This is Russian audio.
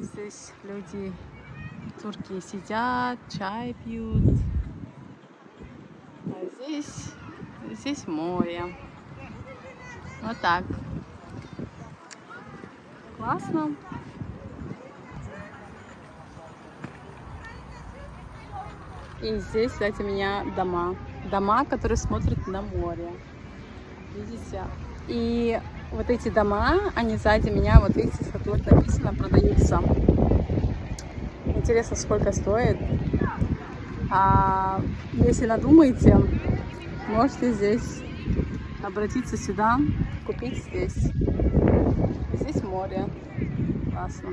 Вот здесь люди, турки, сидят, чай пьют. А здесь море. Вот так. Классно. И здесь, кстати, у меня дома. Дома, которые смотрят на море. Видите? И вот эти дома, они сзади меня, вот видите, что тут написано, продаются. Интересно, сколько стоит. Если надумаете, можете здесь обратиться сюда, купить здесь. Здесь море. Классно.